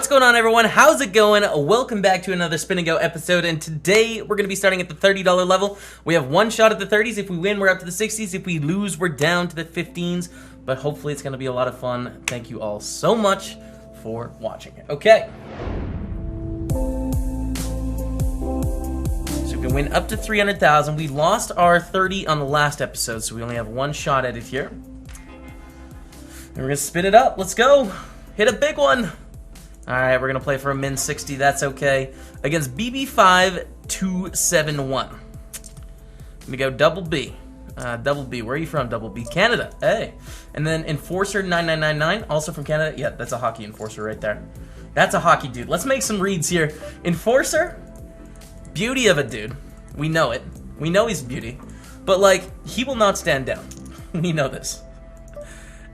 What's going on, everyone? How's it going? Welcome back to another Spin&Go episode, and today we're going to be starting at the $30 level. We have one shot at the 30s. If we win, we're up to the 60s. If we lose, we're down to the 15s, but hopefully it's going to be a lot of fun. Thank you all so much for watching. Okay. So we can win up to 300,000. We lost our 30 on the last episode, so we only have one shot at it here. And we're going to spin it up. Let's go. Hit a big one. Alright, we're going to play for a min 60, that's okay. Against BB5271. Let me go double B. Double B, where are you from, double B? Canada, hey. And then Enforcer 9999, also from Canada. Yeah, that's a hockey Enforcer right there. That's a hockey dude. Let's make some reads here. Enforcer, beauty of a dude. We know it. We know he's beauty. But, like, he will not stand down. We know this.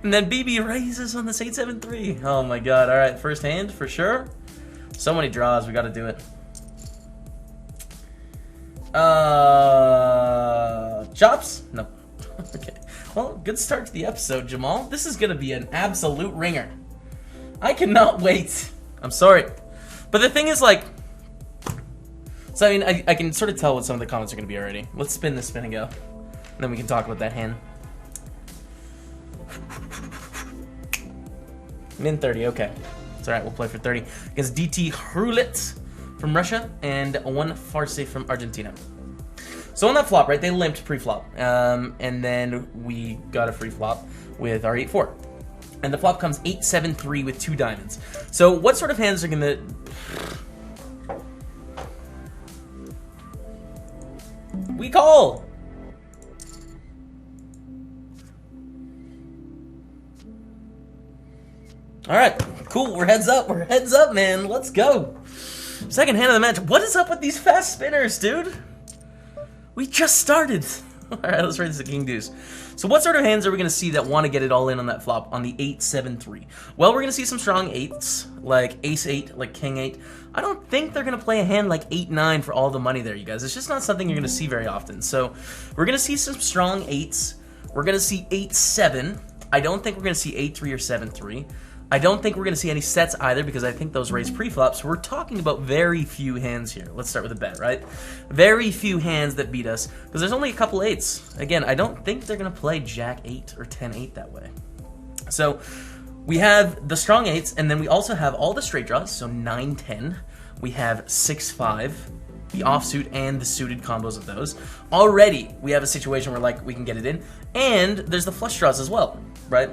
And then BB raises on this 873. Oh my god. Alright, first hand for sure. So many draws, we gotta do it. Chops? No. Okay. Well, good start to the episode, Jamal. This is gonna be an absolute ringer. I cannot wait. I'm sorry. But the thing is, like... So, I mean, I can sort of tell what some of the comments are gonna be already. Let's spin this spin and go. And then we can talk about that hand. Min 30, okay. It's alright, we'll play for 30. Against DT Hrulet from Russia and one Farsi from Argentina. So on that flop, right, they limped pre-flop. And then we got a free flop with our 8-4. And the flop comes 8-7-3 with 2 diamonds. So what sort of hands are gonna... We call! Alright, cool, we're heads up, man, let's go. Second hand of the match. What is up with these fast spinners, dude? We just started. Alright, let's raise the king deuce. So what sort of hands are we going to see that want to get it all in on that flop on the 8-7-3? Well, we're going to see some strong 8s, like ace-8, like king-8. I don't think they're going to play a hand like 8-9 for all the money there, you guys. It's just not something you're going to see very often. So we're going to see some strong 8s. We're going to see 8-7. I don't think we're going to see 8-3 or 7-3. I don't think we're going to see any sets either because I think those raise pre-flops. We're talking about very few hands here. Let's start with a bet, right? Very few hands that beat us because there's only a couple 8s. Again, I don't think they're going to play Jack-8 or 10-8 that way. So we have the strong 8s, and then we also have all the straight draws, so 9-10. We have 6-5, the offsuit and the suited combos of those. Already, we have a situation where, like, we can get it in. And there's the flush draws as well, right?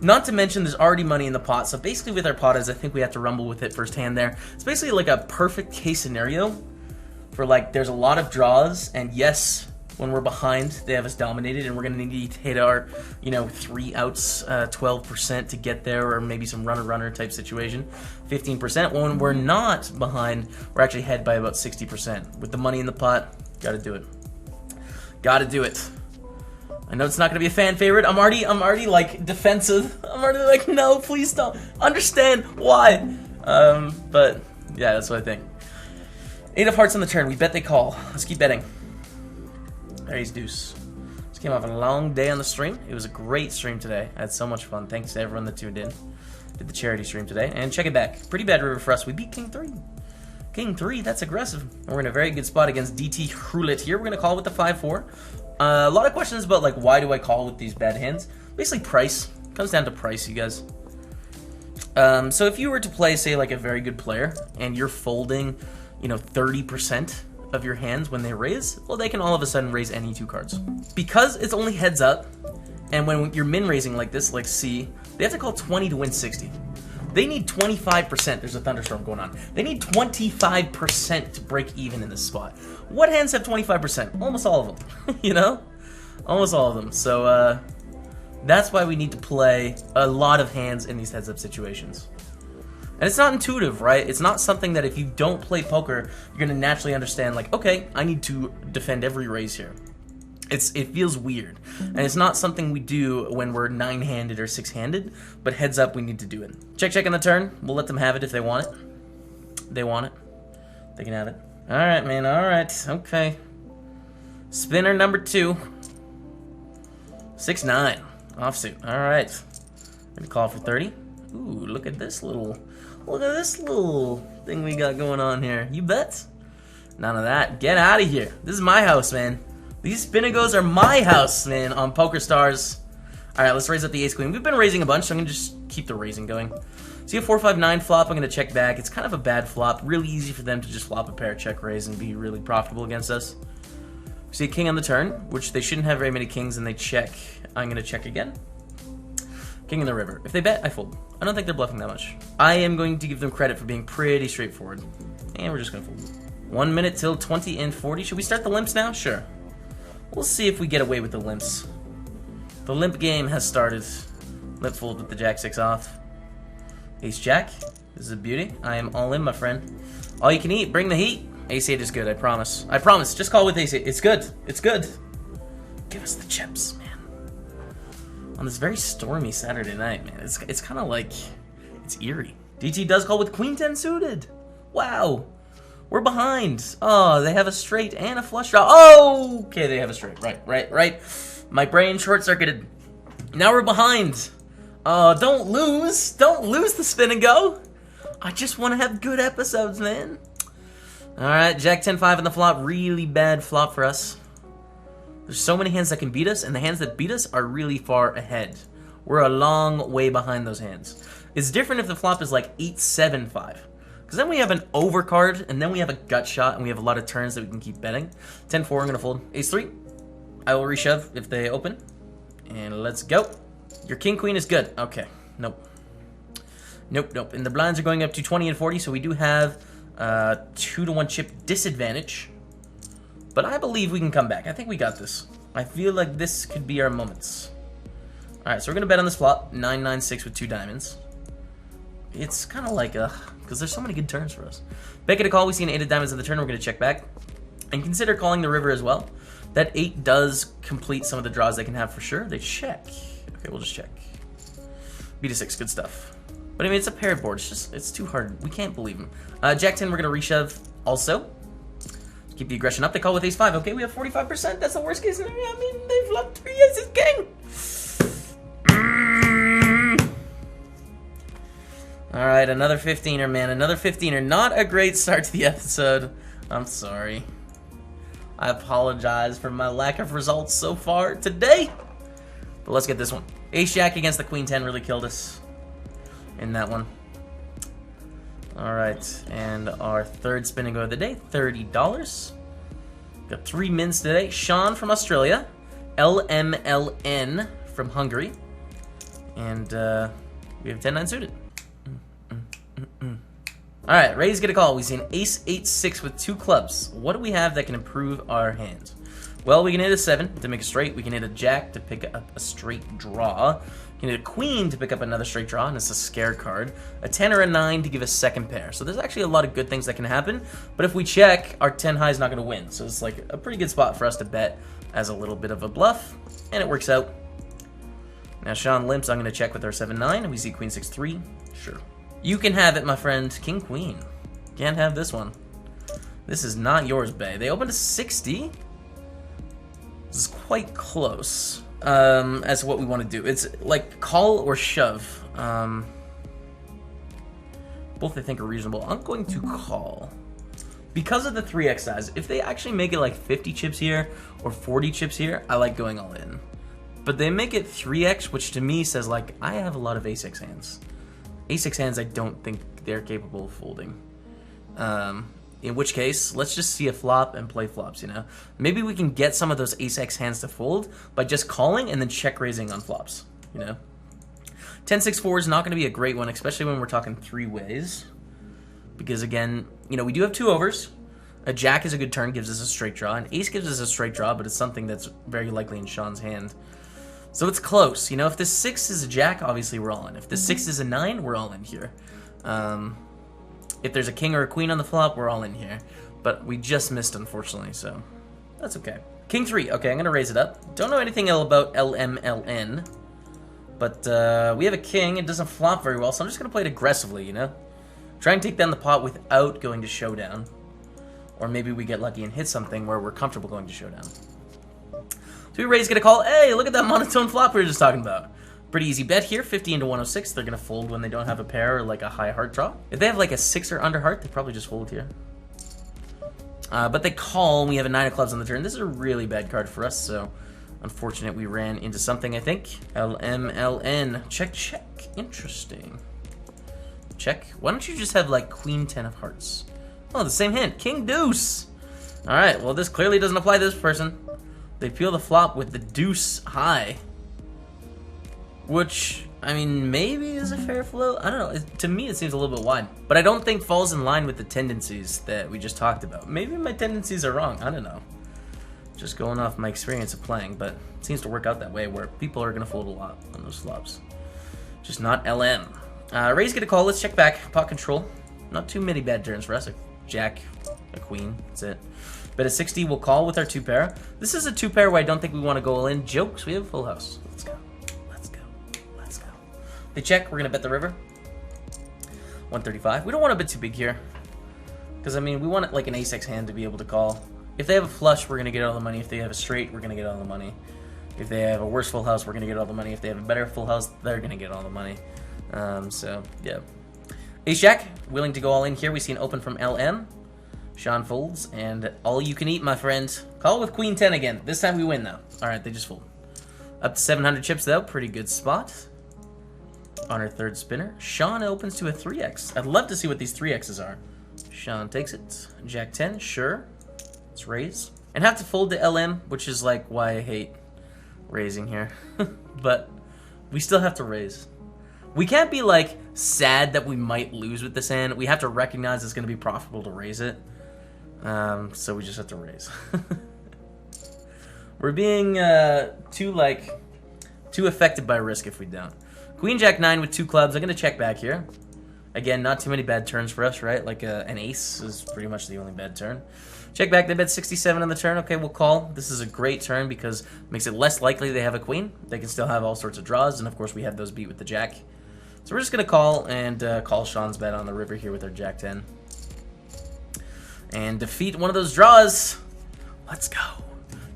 Not to mention, there's already money in the pot, so basically with our pot is I think we have to rumble with it firsthand there. It's basically like a perfect case scenario for, like, there's a lot of draws, and yes, when we're behind, they have us dominated, and we're going to need to hit our, 3 outs, 12% to get there, or maybe some runner-runner type situation, 15%. When we're not behind, we're actually ahead by about 60%. With the money in the pot, gotta do it. Gotta do it. I know it's not going to be a fan favorite. I'm already like defensive. I'm already like, no, please don't. Understand why. But yeah, that's what I think. 8 of hearts on the turn. We bet they call. Let's keep betting. There he's deuce. Just came off a long day on the stream. It was a great stream today. I had so much fun. Thanks to everyone that tuned in. Did the charity stream today. And check it back. Pretty bad river for us. We beat King 3. King 3, that's aggressive. And we're in a very good spot against DT Hrulet here. We're going to call with the 5-4. A lot of questions about, like, why do I call with these bad hands? Basically, price. Comes down to price, you guys. So if you were to play, say, like, a very good player, and you're folding, 30% of your hands when they raise, well, they can all of a sudden raise any 2 cards. Because it's only heads up, and when you're min-raising like this, like C, they have to call 20 to win 60. They need 25%. There's a thunderstorm going on. They need 25% to break even in this spot. What hands have 25%? Almost all of them, Almost all of them. So that's why we need to play a lot of hands in these heads-up situations. And it's not intuitive, right? It's not something that if you don't play poker, you're going to naturally understand, like, okay, I need to defend every raise here. It feels weird, and it's not something we do when we're 9-handed or 6-handed, but heads up, we need to do it. Check on the turn. We'll let them have it if they want it. They want it. They can have it. All right, man. All right. Okay. Spinner number 2. 6-9. Offsuit. All right. We're going to call for 30. Ooh, look at this little thing we got going on here. You bet. None of that. Get out of here. This is my house, man. These Spin&Gos are my house, man, on PokerStars. All right, let's raise up the ace queen. We've been raising a bunch, so I'm gonna just keep the raising going. See a 4-5-9 flop. I'm gonna check back. It's kind of a bad flop. Really easy for them to just flop a pair, check raise, and be really profitable against us. We see a king on the turn, which they shouldn't have very many kings, and they check. I'm gonna check again. King in the river. If they bet, I fold. I don't think they're bluffing that much. I am going to give them credit for being pretty straightforward, and we're just gonna fold. 1 minute till 20 and 40. Should we start the limps now? Sure. We'll see if we get away with the limps. The limp game has started. Limp fold with the jack-6 off. Ace-jack. This is a beauty. I am all in, my friend. All you can eat. Bring the heat. Ace-8 is good, I promise. I promise. Just call with Ace-8. It's good. It's good. Give us the chips, man. On this very stormy Saturday night, man. It's kind of like... It's eerie. DT does call with Queen-10 suited. Wow. We're behind. Oh, they have a straight and a flush draw. Oh, okay, they have a straight. Right. My brain short-circuited. Now we're behind. Don't lose. Don't lose the Spin&Go. I just want to have good episodes, man. All right, Jack 10-5 in the flop. Really bad flop for us. There's so many hands that can beat us, and the hands that beat us are really far ahead. We're a long way behind those hands. It's different if the flop is like 8-7-5. Because then we have an overcard, and then we have a gut shot, and we have a lot of turns that we can keep betting. 10-4, I'm going to fold. Ace-3. I will reshove if they open. And let's go. Your king-queen is good. Okay. Nope. Nope. And the blinds are going up to 20 and 40, so we do have 2-to-1 chip disadvantage. But I believe we can come back. I think we got this. I feel like this could be our moments. Alright, so we're going to bet on this flop. 9-9-6 with 2 diamonds. It's kind of like, because there's so many good turns for us. Back at a call, we see an 8 of diamonds on the turn. We're going to check back. And consider calling the river as well. That 8 does complete some of the draws they can have for sure. They check. Okay, we'll just check. B6, good stuff. But I mean, it's a paired board. It's too hard. We can't believe him. Jack 10, we're going to reshove also. Keep the aggression up. They call with Ace-5. Okay, we have 45%. That's the worst case scenario. I mean, they've flopped 3 aces king. Alright, another 15er, man. Another 15er. Not a great start to the episode. I'm sorry. I apologize for my lack of results so far today. But let's get this one. Ace-Jack against the Queen-10 really killed us in that one. Alright, and our third Spin&Go of the day, $30. Got 3 mins today. Sean from Australia. LMLN from Hungary. And we have 10-9 suited. Alright, raise, get a call. We see an Ace-8-6 with 2 clubs. What do we have that can improve our hands? Well, we can hit a 7 to make a straight. We can hit a Jack to pick up a straight draw. We can hit a Queen to pick up another straight draw, and it's a scare card. A 10 or a 9 to give a second pair. So there's actually a lot of good things that can happen. But if we check, our 10 high is not going to win. So it's like a pretty good spot for us to bet as a little bit of a bluff. And it works out. Now, Sean limps. I'm going to check with our 7-9. And we see Queen 6-3. Sure. You can have it, my friend. King Queen. Can't have this one. This is not yours, bae. They opened to 60. This is quite close as to what we want to do. It's like call or shove. Both I think are reasonable. I'm going to call. Because of the 3x size, if they actually make it like 50 chips here or 40 chips here, I like going all in. But they make it 3x, which to me says like, I have a lot of ace-6 hands. Ace-6 hands I don't think they're capable of folding. In which case, let's just see a flop and play flops, you know? Maybe we can get some of those ace-x hands to fold by just calling and then check raising on flops, you know? 10-6-4 is not going to be a great one, especially when we're talking 3 ways. Because again, you know, we do have 2 overs. A jack is a good turn, gives us a straight draw. An ace gives us a straight draw, but it's something that's very likely in Sean's hand. So it's close, you know? If this 6 is a jack, obviously we're all in. If this 6 is a 9, we're all in here. If there's a king or a queen on the flop, we're all in here. But we just missed, unfortunately, so that's okay. King 3. Okay, I'm going to raise it up. Don't know anything about LMLN. But we have a king. It doesn't flop very well, so I'm just going to play it aggressively, you know? Try and take down the pot without going to showdown. Or maybe we get lucky and hit something where we're comfortable going to showdown. So we raise, get a call. Hey, look at that monotone flop we were just talking about. Pretty easy bet here, 50 into 106. They're going to fold when they don't have a pair or like a high heart draw. If they have like a 6 or under heart, they probably just fold here. But they call. We have a 9 of clubs on the turn. This is a really bad card for us, so unfortunate we ran into something, I think. LMLN. Check, check. Interesting. Check. Why don't you just have like Queen 10 of hearts? Oh, the same hand. King Deuce. All right, well, this clearly doesn't apply to this person. They peel the flop with the deuce high. Which, I mean, maybe is a fair flow. I don't know. To me, it seems a little bit wide. But I don't think falls in line with the tendencies that we just talked about. Maybe my tendencies are wrong. I don't know. Just going off my experience of playing. But it seems to work out that way where people are going to fold a lot on those flops. Just not LM. Raise get a call. Let's check back. Pot control. Not too many bad turns for us. A jack, a queen. That's it. Bet at 60, we'll call with our 2-pair. This is a 2-pair where I don't think we want to go all in. Jokes, we have a full house. Let's go. Let's go. Let's go. They check. We're going to bet the river. 135. We don't want to bet too big here. Because, I mean, we want like an ace-x hand to be able to call. If they have a flush, we're going to get all the money. If they have a straight, we're going to get all the money. If they have a worse full house, we're going to get all the money. If they have a better full house, they're going to get all the money. So, yeah. Ace-jack, willing to go all in here. We see an open from LM. Sean folds, and all you can eat, my friend. Call with Queen 10 again. This time we win, though. Alright, they just fold. Up to 700 chips, though. Pretty good spot. On our third spinner. Sean opens to a 3x. I'd love to see what these 3x's are. Sean takes it. Jack 10, sure. Let's raise. And have to fold to LM, which is like why I hate raising here. But we still have to raise. We can't be like sad that we might lose with this hand. We have to recognize it's going to be profitable to raise it. So we just have to raise. We're being too affected by risk if we don't. Queen Jack 9 with 2 clubs. I'm going to check back here. Again, not too many bad turns for us, right? Like an ace is pretty much the only bad turn. Check back. They bet 67 on the turn. Okay, we'll call. This is a great turn because it makes it less likely they have a queen. They can still have all sorts of draws, and of course we have those beat with the jack. So we're just going to call and call Sean's bet on the river here with our jack 10. And defeat one of those draws. Let's go.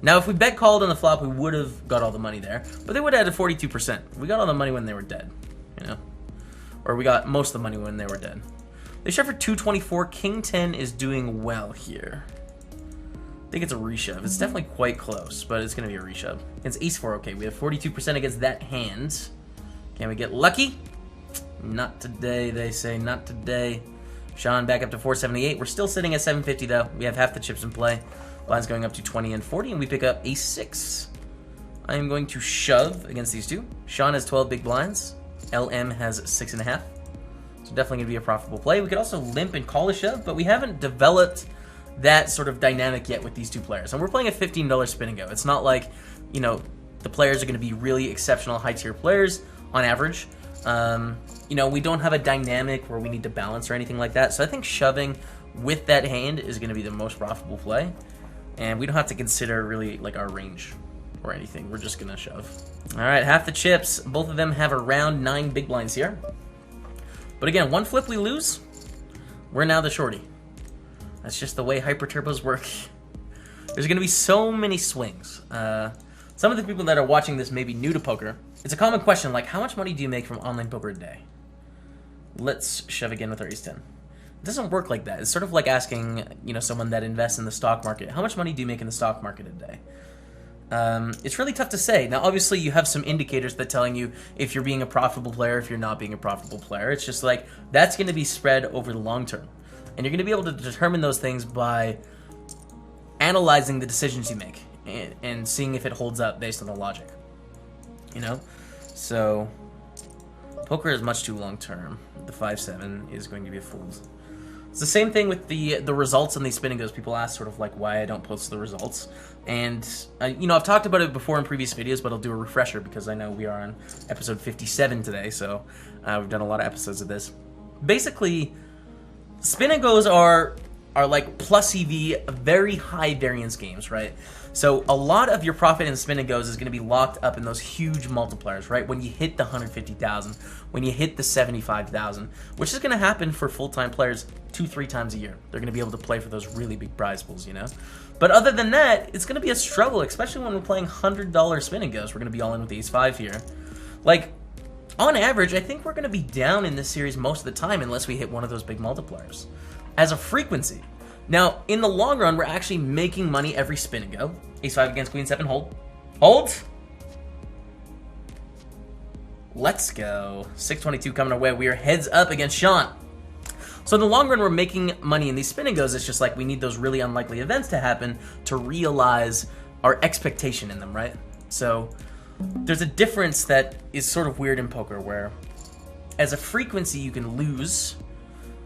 Now, if we bet called on the flop, we would have got all the money there. But they would have added 42%. We got all the money when they were dead, you know? Or we got most of the money when they were dead. They shove for 224. King 10 is doing well here. I think it's a reshove. It's definitely quite close, but it's going to be a reshove. Against ace 4, okay. We have 42% against that hand. Can we get lucky? Not today, they say. Not today. Sean back up to 478. We're still sitting at 750, though. We have half the chips in play. Blinds going up to 20 and 40, and we pick up ace 6. I am going to shove against these two. Sean has 12 big blinds. LM has 6.5. So definitely going to be a profitable play. We could also limp and call a shove, but we haven't developed that sort of dynamic yet with these two players. And we're playing a $15 Spin&Go. It's not like, you know, the players are going to be really exceptional high-tier players on average. You know, we don't have a dynamic where we need to balance or anything like that. So I think shoving with that hand is going to be the most profitable play. And we don't have to consider really like our range or anything. We're just going to shove. All right, half the chips. Both of them have around 9 big blinds here. But again, one flip we lose, we're now the shorty. That's just the way hyper turbos work. There's going to be so many swings. Some of the people that are watching this may be new to poker. It's a common question, like, how much money do you make from online poker a day? Let's shove again with our ace 10. It doesn't work like that. It's sort of like asking, you know, someone that invests in the stock market, how much money do you make in the stock market a day? It's really tough to say. Now, obviously, you have some indicators that telling you if you're being a profitable player, if you're not being a profitable player. It's just like, that's going to be spread over the long term. And you're going to be able to determine those things by analyzing the decisions you make and seeing if it holds up based on the logic. You know? So, poker is much too long term. The 5-7 is going to be a fold. It's the same thing with the results on these Spin&Gos. People ask sort of like why I don't post the results. And, you know, I've talked about it before in previous videos, but I'll do a refresher because I know we are on episode 57 today, so we've done a lot of episodes of this. Basically, Spin&Gos are like plus EV, very high variance games, right? So a lot of your profit in Spin&Gos is going to be locked up in those huge multipliers, right? When you hit the 150,000, when you hit the 75,000, which is going to happen for full-time players 2-3 times a year. They're going to be able to play for those really big prize pools, you know? But other than that, it's going to be a struggle, especially when we're playing $100 Spin&Gos. We're going to be all in with ace 5 here. Like, on average, I think we're going to be down in this series most of the time unless we hit one of those big multipliers. As a frequency. Now, in the long run, we're actually making money every spin and go. Ace-5 against Queen-7, hold. Hold! Let's go. 622 coming our way. We are heads up against Sean. So in the long run, we're making money in these spin and goes. It's just like we need those really unlikely events to happen to realize our expectation in them, right? So there's a difference that is sort of weird in poker where as a frequency, you can lose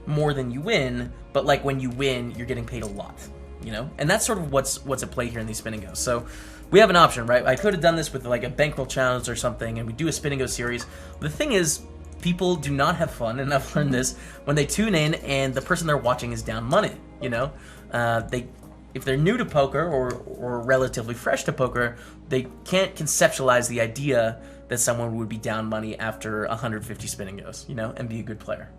more than you win, but like when you win, you're getting paid a lot, you know? And that's sort of what's at play here in these spin and goes. So we have an option, right? I could have done this with like a bankroll challenge or something, and we do a spin and go series. The thing is, people do not have fun, and I've learned this, when they tune in and the person they're watching is down money, you know? If they're new to poker or relatively fresh to poker, they can't conceptualize the idea that someone would be down money after 150 spin and goes, you know, and be a good player.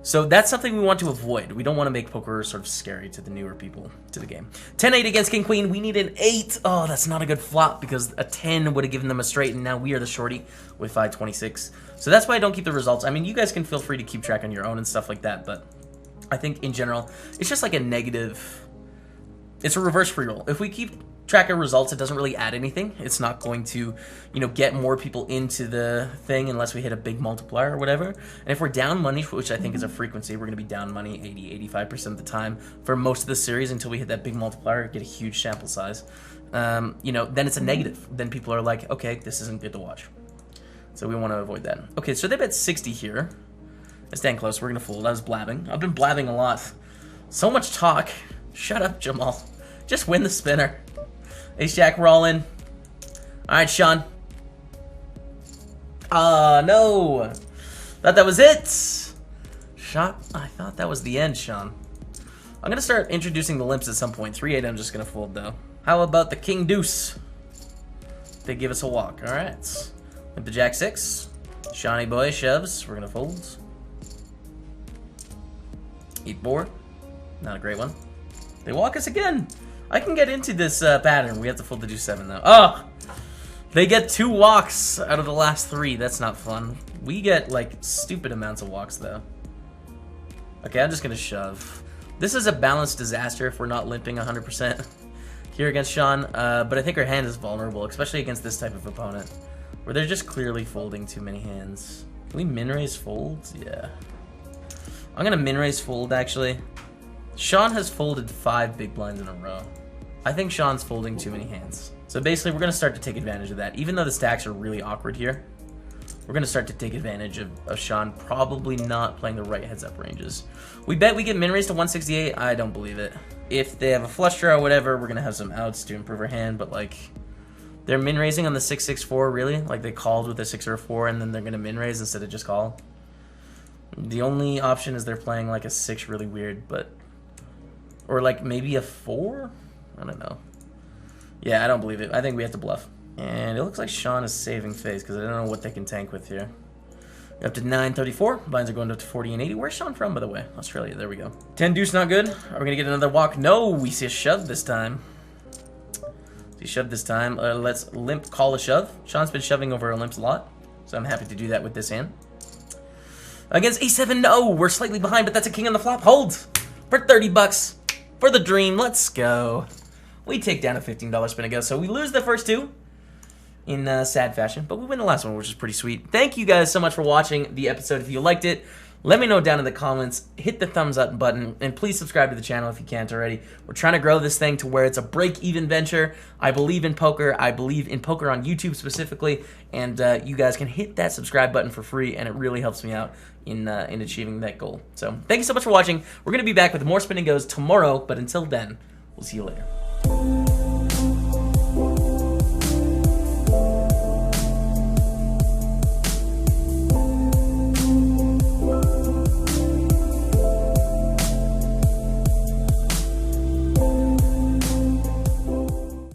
So that's something we want to avoid. We don't want to make poker sort of scary to the newer people to the game. 10-8 against King-Queen. We need an 8. Oh, that's not a good flop because a 10 would have given them a straight, and now we are the shorty with 526. So that's why I don't keep the results. I mean, you guys can feel free to keep track on your own and stuff like that, but I think in general, it's just like a negative... It's a reverse free roll. If we keep track of results, it doesn't really add anything. It's not going to, you know, get more people into the thing unless we hit a big multiplier or whatever. And if we're down money, which I think is a frequency, we're going to be down money 80-85% of the time for most of the series until we hit that big multiplier, get a huge sample size. You know, then it's a negative. Then people are like, okay, this isn't good to watch. So we want to avoid that. Okay, so they bet 60 here. That's dang close. We're going to fold. I was blabbing. I've been blabbing a lot. So much talk. Shut up, Jamal. Just win the spinner. Ace-Jack, we're all in. Alright, Sean. No. Thought that was it. I thought that was the end, Sean. I'm going to start introducing the limps at some point. 3-8, I'm just going to fold, though. How about the King Deuce? They give us a walk. Alright. With the Jack-6. Shawnee boy shoves. We're going to fold. 8-4. Not a great one. They walk us again. I can get into this pattern. We have to fold the Deuce-7, though. Oh! They get 2 walks out of the last 3. That's not fun. We get, like, stupid amounts of walks, though. Okay, I'm just going to shove. This is a balanced disaster if we're not limping 100% here against Sean. But I think our hand is vulnerable, especially against this type of opponent, where they're just clearly folding too many hands. Can we min-raise fold? Yeah. I'm going to min-raise fold, actually. Sean has folded 5 big blinds in a row. I think Sean's folding too many hands. So basically, we're going to start to take advantage of that. Even though the stacks are really awkward here, we're going to start to take advantage of Sean probably not playing the right heads-up ranges. We bet we get min-raised to 168. I don't believe it. If they have a flush draw or whatever, we're going to have some outs to improve our hand, but like, they're min-raising on the 6-6-4, really? Like, they called with a 6 or a 4, and then they're going to min-raise instead of just call? The only option is they're playing like a 6 really weird, but... Or like maybe a 4? I don't know. Yeah, I don't believe it. I think we have to bluff. And it looks like Sean is saving face because I don't know what they can tank with here. We're up to 934. Blinds are going up to 40 and 80. Where's Sean from, by the way? Australia. There we go. 10 deuce, not good. Are we going to get another walk? No, we see a shove this time. See shove this time. Let's limp call a shove. Sean's been shoving over our limps a lot, so I'm happy to do that with this hand. Against A7, no, we're slightly behind, but that's a king on the flop. Hold for 30 bucks. For the dream, let's go. We take down a $15 spin and go. So we lose the first 2 in sad fashion, but we win the last one, which is pretty sweet. Thank you guys so much for watching the episode. If you liked it, let me know down in the comments. Hit the thumbs up button, and please subscribe to the channel if you can't already. We're trying to grow this thing to where it's a break-even venture. I believe in poker. I believe in poker on YouTube specifically, and you guys can hit that subscribe button for free, and it really helps me out in achieving that goal. So thank you so much for watching. We're going to be back with more Spin and Goes tomorrow, but until then, we'll see you later.